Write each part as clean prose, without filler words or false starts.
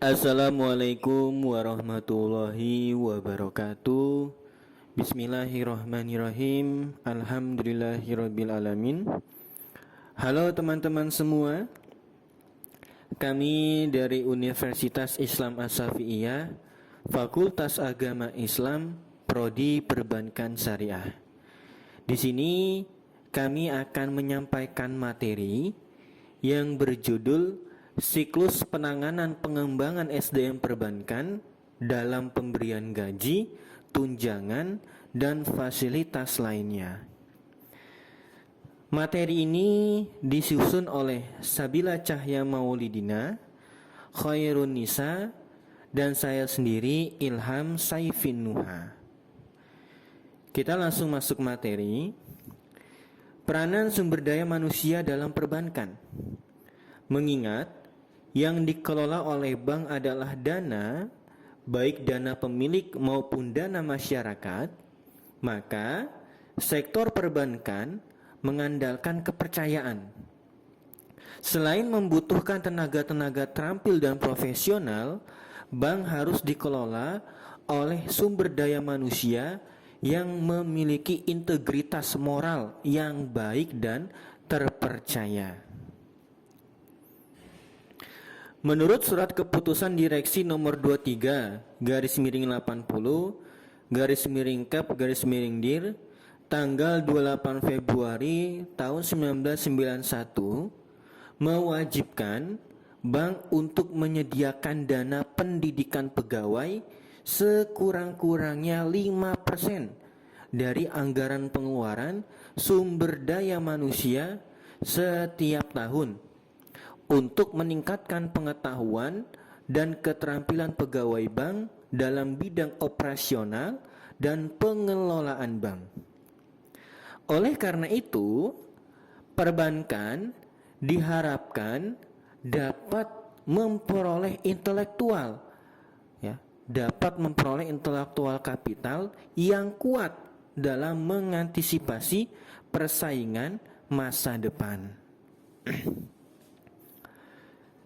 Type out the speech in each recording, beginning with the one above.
Assalamualaikum warahmatullahi wabarakatuh. Bismillahirrahmanirrahim. Alhamdulillahirrabbilalamin. Halo teman-teman semua. Kami dari Universitas Islam As-Syafi'iyah, Fakultas Agama Islam, Prodi Perbankan Syariah. Di sini kami akan menyampaikan materi yang berjudul Siklus Penanganan Pengembangan SDM Perbankan dalam Pemberian Gaji, Tunjangan, dan Fasilitas lainnya. Materi ini disusun oleh Sabila Cahya Maulidina, Khairun Nisa, dan saya sendiri Ilham Saifin Nuha. Kita langsung masuk materi. Peranan sumber daya manusia dalam perbankan. Mengingat yang dikelola oleh bank adalah dana, baik dana pemilik maupun dana masyarakat, maka sektor perbankan mengandalkan kepercayaan. Selain membutuhkan tenaga-tenaga terampil dan profesional, bank harus dikelola oleh sumber daya manusia yang memiliki integritas moral yang baik dan terpercaya. Menurut Surat Keputusan Direksi Nomor 23/80/Kep/Dir tanggal 28 Februari tahun 1991 mewajibkan bank untuk menyediakan dana pendidikan pegawai sekurang-kurangnya 5% dari anggaran pengeluaran sumber daya manusia setiap tahun untuk meningkatkan pengetahuan dan keterampilan pegawai bank dalam bidang operasional dan pengelolaan bank. Oleh karena itu, perbankan diharapkan dapat memperoleh intelektual kapital yang kuat dalam mengantisipasi persaingan masa depan.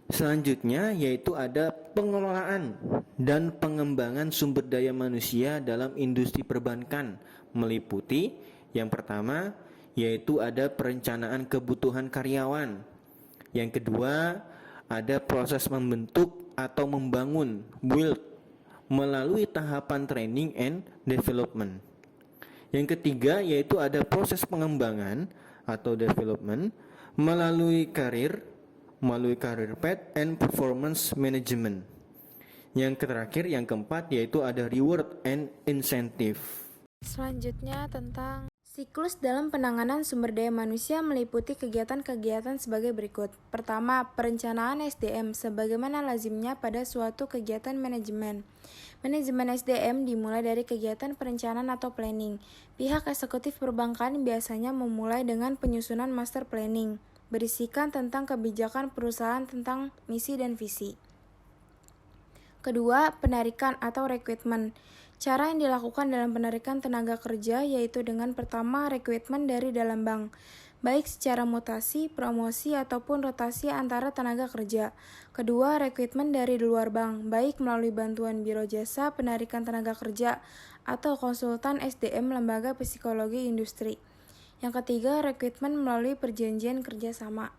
Selanjutnya yaitu ada pengelolaan dan pengembangan sumber daya manusia dalam industri perbankan, meliputi yang pertama yaitu ada perencanaan kebutuhan karyawan. Yang kedua ada proses membentuk atau membangun build melalui tahapan training and development. Yang ketiga yaitu ada proses pengembangan atau development melalui career path and performance management. Yang terakhir, yang keempat yaitu ada reward and incentive. Selanjutnya tentang siklus dalam penanganan sumber daya manusia meliputi kegiatan-kegiatan sebagai berikut. Pertama, perencanaan SDM sebagaimana lazimnya pada suatu kegiatan manajemen. Manajemen SDM dimulai dari kegiatan perencanaan atau planning. Pihak eksekutif perbankan biasanya memulai dengan penyusunan master planning, berisikan tentang kebijakan perusahaan tentang misi dan visi. Kedua, penarikan atau rekrutmen. Cara yang dilakukan dalam penarikan tenaga kerja yaitu dengan pertama rekrutmen dari dalam bank, baik secara mutasi, promosi, ataupun rotasi antara tenaga kerja. Kedua, rekrutmen dari luar bank, baik melalui bantuan biro jasa penarikan tenaga kerja atau konsultan SDM lembaga psikologi industri. Yang ketiga, rekrutmen melalui perjanjian kerjasama.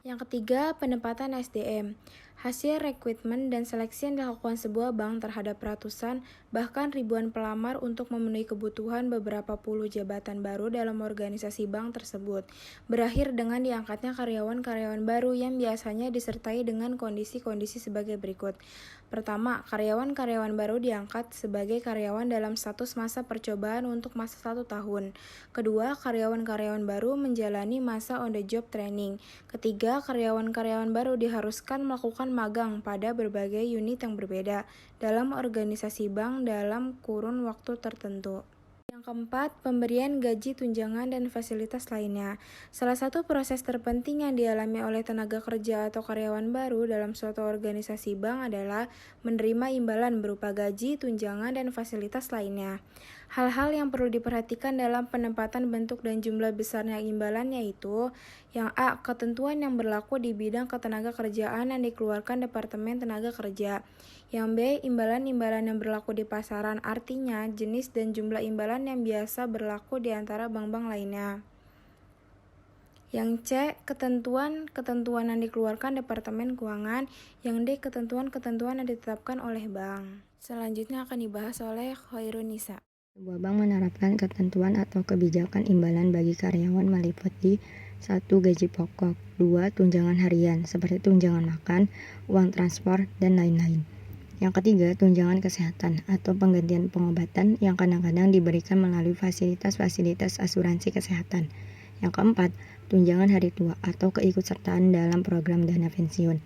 Yang ketiga, penempatan SDM. Hasil rekrutmen dan seleksi yang dilakukan sebuah bank terhadap ratusan, bahkan ribuan pelamar untuk memenuhi kebutuhan beberapa puluh jabatan baru dalam organisasi bank tersebut, berakhir dengan diangkatnya karyawan-karyawan baru yang biasanya disertai dengan kondisi-kondisi sebagai berikut. Pertama, karyawan-karyawan baru diangkat sebagai karyawan dalam status masa percobaan untuk masa 1 tahun. Kedua, karyawan-karyawan baru menjalani masa on the job training. Ketiga, karyawan-karyawan baru diharuskan melakukan magang pada berbagai unit yang berbeda dalam organisasi bank dalam kurun waktu tertentu. Yang keempat, pemberian gaji, tunjangan, dan fasilitas lainnya. Salah satu proses terpenting yang dialami oleh tenaga kerja atau karyawan baru dalam suatu organisasi bank adalah menerima imbalan berupa gaji, tunjangan, dan fasilitas lainnya. Hal-hal yang perlu diperhatikan dalam penempatan bentuk dan jumlah besarnya imbalan yaitu Yang A. Ketentuan yang berlaku di bidang ketenagakerjaan yang dikeluarkan Departemen Tenaga Kerja. Yang B. Imbalan-imbalan yang berlaku di pasaran, artinya jenis dan jumlah imbalan yang biasa berlaku di antara bank-bank lainnya. Yang C. Ketentuan-ketentuan yang dikeluarkan Departemen Keuangan. Yang D. Ketentuan-ketentuan yang ditetapkan oleh bank. Selanjutnya akan dibahas oleh Khairunisa. Sebuah bank menerapkan ketentuan atau kebijakan imbalan bagi karyawan meliputi 1. Gaji pokok, 2. Tunjangan harian seperti tunjangan makan, uang transport, dan lain-lain. Yang ketiga, tunjangan kesehatan atau penggantian pengobatan yang kadang-kadang diberikan melalui fasilitas-fasilitas asuransi kesehatan. Yang keempat, tunjangan hari tua atau keikutsertaan dalam program dana pensiun.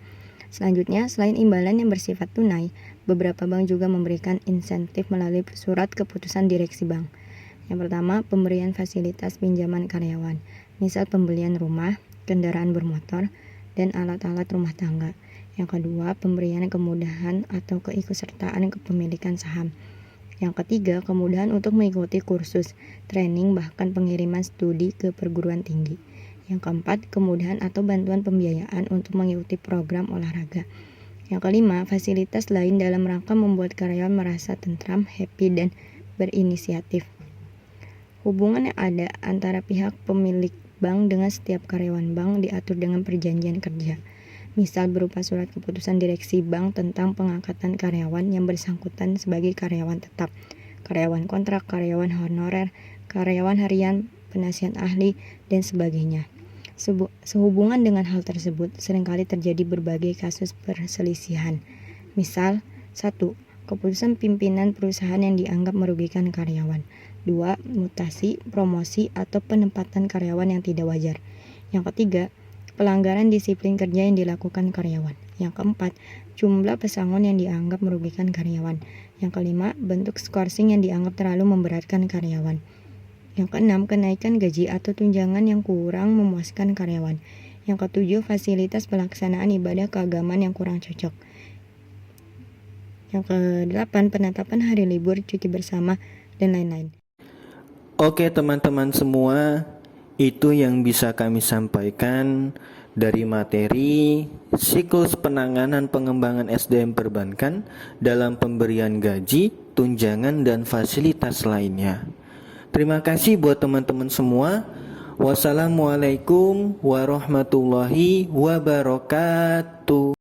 Selanjutnya, selain imbalan yang bersifat tunai, beberapa bank juga memberikan insentif melalui surat keputusan direksi bank. Yang pertama, pemberian fasilitas pinjaman karyawan, misal pembelian rumah, kendaraan bermotor, dan alat-alat rumah tangga. Yang kedua, pemberian kemudahan atau keikutsertaan kepemilikan saham. Yang ketiga, kemudahan untuk mengikuti kursus, training, bahkan pengiriman studi ke perguruan tinggi. Yang keempat, kemudahan atau bantuan pembiayaan untuk mengikuti program olahraga. Yang kelima, fasilitas lain dalam rangka membuat karyawan merasa tentram, happy, dan berinisiatif. Hubungan yang ada antara pihak pemilik bank dengan setiap karyawan bank diatur dengan perjanjian kerja. Misal berupa surat keputusan direksi bank tentang pengangkatan karyawan yang bersangkutan sebagai karyawan tetap, karyawan kontrak, karyawan honorer, karyawan harian, penasihat ahli, dan sebagainya. Sehubungan dengan hal tersebut, seringkali terjadi berbagai kasus perselisihan. Misal, 1. Keputusan pimpinan perusahaan yang dianggap merugikan karyawan. 2. Mutasi, promosi, atau penempatan karyawan yang tidak wajar. Yang ketiga, pelanggaran disiplin kerja yang dilakukan karyawan. Yang keempat, jumlah pesangon yang dianggap merugikan karyawan. Yang kelima, bentuk skorsing yang dianggap terlalu memberatkan karyawan. Yang keenam, kenaikan gaji atau tunjangan yang kurang memuaskan karyawan. Yang ketujuh, fasilitas pelaksanaan ibadah keagamaan yang kurang cocok. Yang kedelapan, penetapan hari libur, cuti bersama, dan lain-lain. Oke teman-teman semua, itu yang bisa kami sampaikan dari materi siklus penanganan pengembangan SDM perbankan dalam pemberian gaji, tunjangan, dan fasilitas lainnya. Terima kasih buat teman-teman semua. Wassalamualaikum warahmatullahi wabarakatuh.